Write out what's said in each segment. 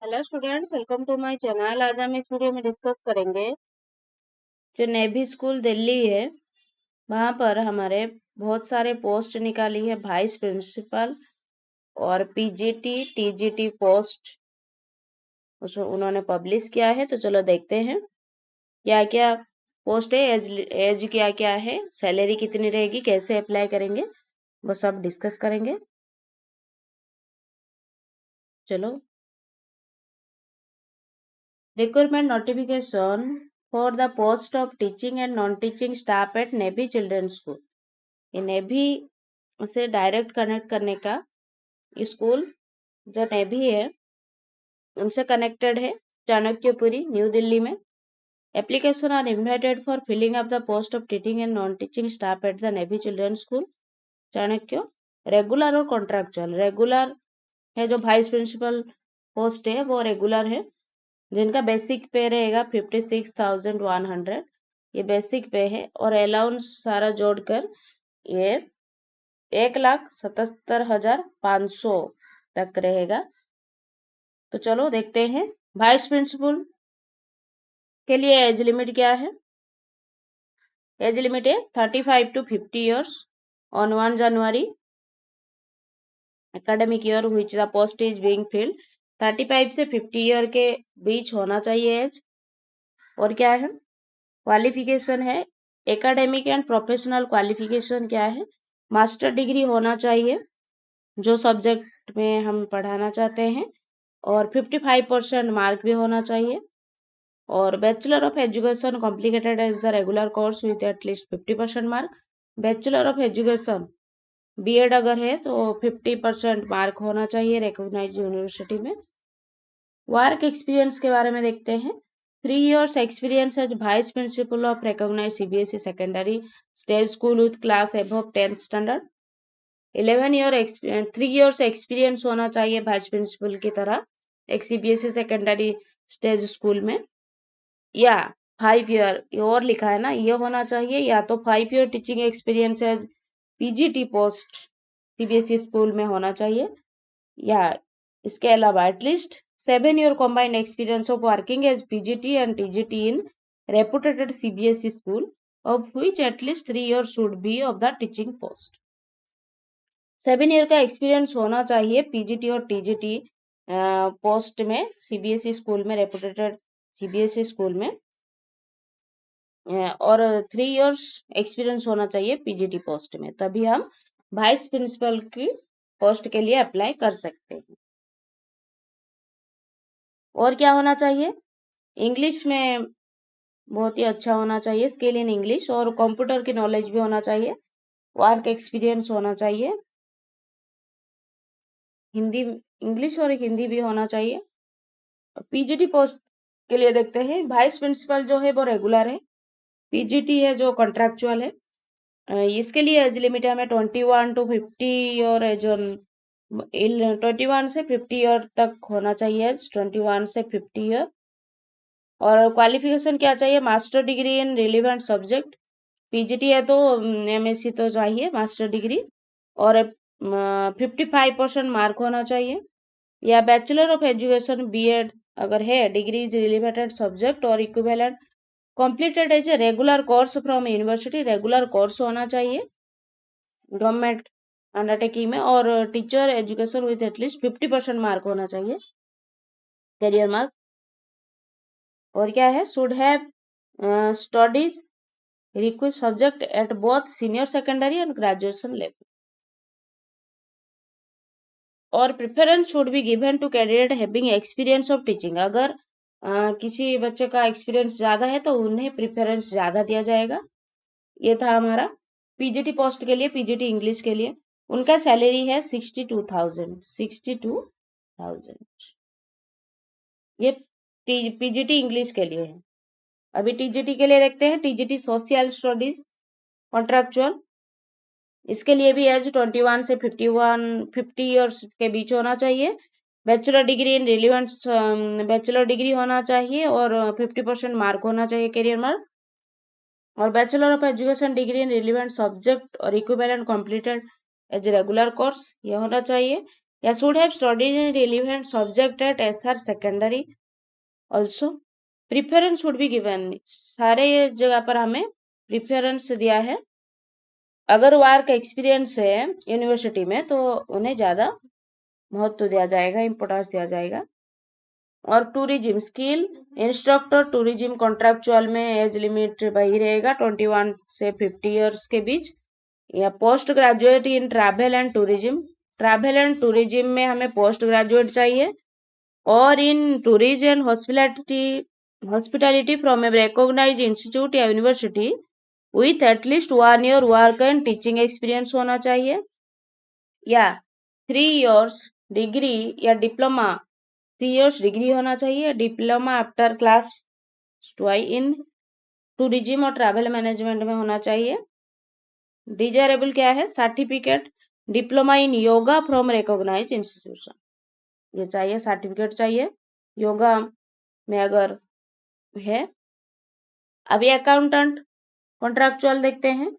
Hello students, welcome to my channel. आज हम इस वीडियो में डिस्कस करेंगे जो नेवी स्कूल दिल्ली है वहाँ पर हमारे बहुत सारे पोस्ट निकाली है वाइस प्रिंसिपल और पीजीटी टीजीटी पोस्ट उसको उन्होंने पब्लिश किया है। तो चलो देखते हैं क्या क्या पोस्ट है, एज क्या क्या है, सैलरी कितनी रहेगी, कैसे अप्लाई करेंगे, वो सब डिस्कस करेंगे। चलो, requirement notification for the post of teaching and non teaching staff eight navy Children school. ये नेवी से डायरेक्ट कनेक्ट करने का स्कूल जो नेवी है उनसे कनेक्टेड है, चाणक्यपुरी न्यू दिल्ली में। Application are invited for filling up the post of teaching and non teaching staff at the Navy Children School Chanakya. Regular और कॉन्ट्रैक्चुअल। रेगुलर है जो वाइस प्रिंसिपल पोस्ट है वो रेगुलर है, जिनका बेसिक पे रहेगा 56,100। ये बेसिक पे है और अलाउंस सारा जोड़कर ये 1,77,500 तक रहेगा। तो चलो देखते हैं वाइस प्रिंसिपल के लिए एज लिमिट क्या है। एज लिमिट है 35 to 50 years on 1 January academic year which the post is being field. 35 से 50 ईयर के बीच होना चाहिए एज। और क्या है क्वालिफिकेशन है, एकेडमिक एंड प्रोफेशनल क्वालिफिकेशन क्या है, मास्टर डिग्री होना चाहिए जो सब्जेक्ट में हम पढ़ाना चाहते हैं, और 55% मार्क भी होना चाहिए। और bachelor of education complicated as the regular course with at least 50% mark. Bachelor of education BEd अगर है तो 50% मार्क होना चाहिए रिकॉग्नाइज्ड यूनिवर्सिटी में। वर्क एक्सपीरियंस के बारे में देखते हैं। 3 years experience as vice principal of recognised CBSE secondary state school with class above 10th standard. 3 years experience होना चाहिए वाइस प्रिंसिपल की तरह एक सीबीएसई सेकेंडरी स्टेज स्कूल में, या 5 year ये और लिखा है ना, ये होना चाहिए, या तो 5 year teaching experience as PGT post CBSE school में होना चाहिए, या इसके अलावा at least 7 year combined experience of working as PGT and TGT in reputed CBSE school, of which at least 3 years should be of the teaching post। 7 year का experience होना चाहिए PGT और टीजीटी पोस्ट में, सीबीएसई स्कूल में, reputed CBSE school में, और 3 years experience होना चाहिए पीजीटी पोस्ट में, तभी हम वाइस प्रिंसिपल की पोस्ट के लिए अप्लाई कर सकते हैं। और क्या होना चाहिए, इंग्लिश में बहुत ही अच्छा होना चाहिए, स्किल इन इंग्लिश, और कंप्यूटर की नॉलेज भी होना चाहिए, वर्क एक्सपीरियंस होना चाहिए, हिंदी, इंग्लिश और हिंदी भी होना चाहिए। पीजीटी पोस्ट के लिए देखते हैं, वाइस प्रिंसिपल जो है वो रेगुलर है, पीजीटी है जो कॉन्ट्रैक्चुअल है। इसके लिए एज लिमिट है हमें 21 to 50 और एज 21 से 50 ईयर तक होना चाहिए, 21 से 50 ईयर। और क्वालिफिकेशन क्या चाहिए, master degree in relevant subject. PGT है तो एमएससी तो चाहिए, मास्टर डिग्री, और 55% मार्क होना चाहिए, या बैचलर ऑफ एजुकेशन बीएड अगर है, डिग्री इज रिलेवेंट सब्जेक्ट और equivalent completed as a regular course from university. Regular course होना चाहिए गवर्नमेंट अंडरटेकिंग में, और teacher education with at least 50% mark होना चाहिए, करियर मार्क। और क्या है, should have studies request subject at both senior secondary and graduation level. और preference should be given to candidate having experience of teaching. अगर किसी बच्चे का एक्सपीरियंस ज़्यादा है तो उन्हें प्रेफरेंस ज़्यादा दिया जाएगा। ये था हमारा पीजीटी पोस्ट के लिए, पीजीटी इंग्लिश के लिए। उनका सैलरी है 62,000। ये पीजीटी इंग्लिश के लिए है। अभी टीजीटी के लिए देखते हैं, टीजीटी सोशल स्टडीज कॉन्ट्रैक्चुअल। इसके लिए भी एज 21 से 50 ईयर्स के बीच होना चाहिए। Bachelor degree in relevant bachelor degree होना चाहिए, और 50% मार्क होना चाहिए, करियर मार्क। और bachelor of education degree in relevant subject और equivalent completed as regular course, ये होना चाहिए। या should have studied in relevant subject at SR secondary also. Preference should be given, सारे जगह पर हमें प्रिफरेंस दिया है। अगर वर्क एक्सपीरियंस है यूनिवर्सिटी में तो उन्हें ज़्यादा महत्व दिया जाएगा, इम्पोर्टेंस दिया जाएगा। और tourism skill instructor tourism contractual में एज लिमिट वही रहेगा 21 से 50 ईयर्स के बीच। या post graduate in travel and tourism में हमें पोस्ट ग्रेजुएट चाहिए। और in tourism and hospitality from a recognised institute या university with at least 1 year work and teaching experience होना चाहिए। या 3 इयर्स डिग्री या डिप्लोमा 3 इयर्स डिग्री होना चाहिए, diploma after class 12 in tourism और ट्रैवल मैनेजमेंट में होना चाहिए। डिजायरेबल क्या है, certificate diploma in yoga from recognised institution, ये चाहिए, सर्टिफिकेट चाहिए योगा में अगर है। अभी अकाउंटेंट कॉन्ट्रैक्चुअल देखते हैं,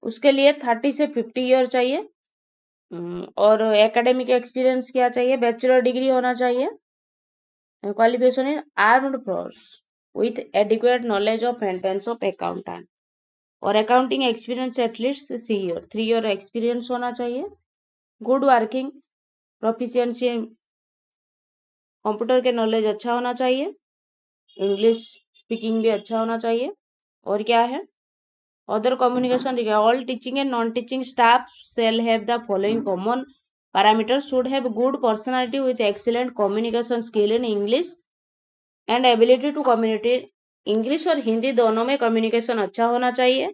उसके लिए 30 से 50 ईयर चाहिए। और एकेडमिक एक्सपीरियंस क्या चाहिए, बैचलर डिग्री होना चाहिए। Qualification in armed force with adequate knowledge of maintenance of accountant. और accounting experience at least 3 year experience होना चाहिए। गुड वर्किंग प्रोफिशिएंसी, कंप्यूटर के नॉलेज अच्छा होना चाहिए, इंग्लिश स्पीकिंग भी अच्छा होना चाहिए। और क्या है, other communication, all teaching and non teaching staff shall have the following common parameters, should have good personality with excellent communication skill in English and ability to communicate, English और हिंदी दोनों में कम्युनिकेशन अच्छा होना चाहिए।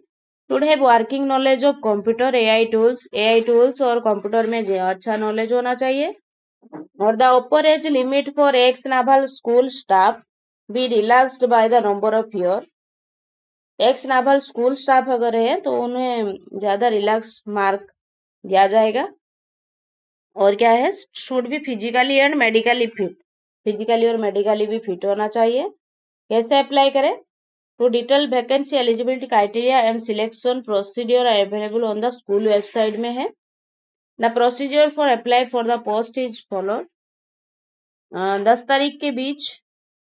Should have working knowledge of computer AI tools और computer में अच्छा knowledge होना चाहिए। और the upper age limit for ex naval school staff be relaxed by the number of year. X naval school staff अगर है तो उन्हें ज्यादा रिलैक्स मार्क दिया जाएगा। और क्या है, should be physically and medically fit, physically और मेडिकली भी फिट होना चाहिए। कैसे अप्लाई करें, to detail vacancy eligibility criteria and selection procedure available on the school website में है। The procedure for apply for the post is followed. 10 तारीख के बीच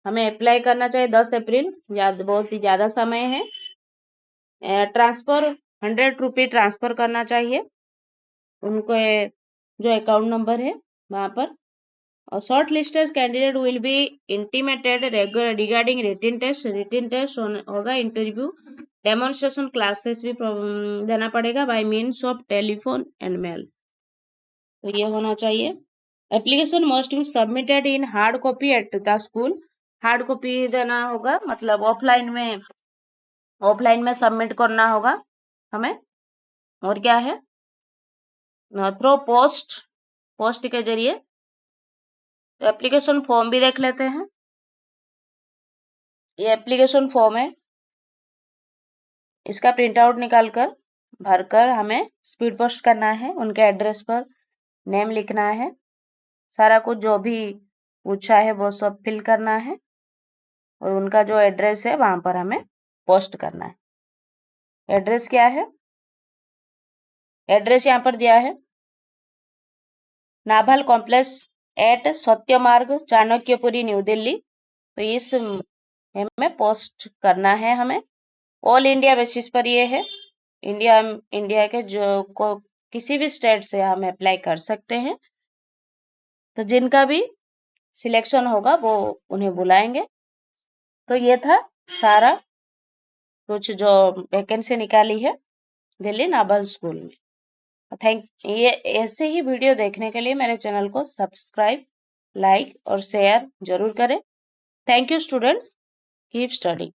हमें अप्लाई करना चाहिए, 10 अप्रैल, बहुत ही ज़्यादा समय है। ट्रांसफर 100 रुपये ट्रांसफर करना चाहिए उनको, जो अकाउंट नंबर है वहाँ पर। और short listed candidate will be intimated regarding written test होगा, इंटरव्यू डेमोन्स्ट्रेशन क्लासेस भी देना पड़ेगा by means of telephone and mail, तो ये होना चाहिए। Application must be submitted in hard copy at the school, hard copy देना होगा, मतलब ऑफलाइन में सबमिट करना होगा हमें। और क्या है, थ्रो पोस्ट के जरिए। तो एप्लीकेशन फॉर्म भी देख लेते हैं, ये एप्लीकेशन फॉर्म है, इसका प्रिंट आउट निकाल कर भरकर हमें स्पीड पोस्ट करना है। उनके एड्रेस पर नेम लिखना है, सारा कुछ जो भी पूछा है वो सब फिल करना है और उनका जो एड्रेस है वहां पर हमें पोस्ट करना है। एड्रेस क्या है, एड्रेस यहाँ पर दिया है, नाभल कॉम्प्लेक्स एट सत्य मार्ग चाणक्यपुरी न्यू दिल्ली। तो इस में पोस्ट करना है हमें। ऑल इंडिया बेसिस पर ये है, इंडिया के जो को किसी भी स्टेट से हम अप्लाई कर सकते हैं। तो जिनका भी सिलेक्शन होगा वो उन्हें बुलाएंगे। तो ये था सारा कुछ जो वैकेंसी निकाली है दिल्ली नाभल स्कूल में। ये ऐसे ही वीडियो देखने के लिए मेरे चैनल को सब्सक्राइब, लाइक और शेयर जरूर करें। Thank you students, keep studying.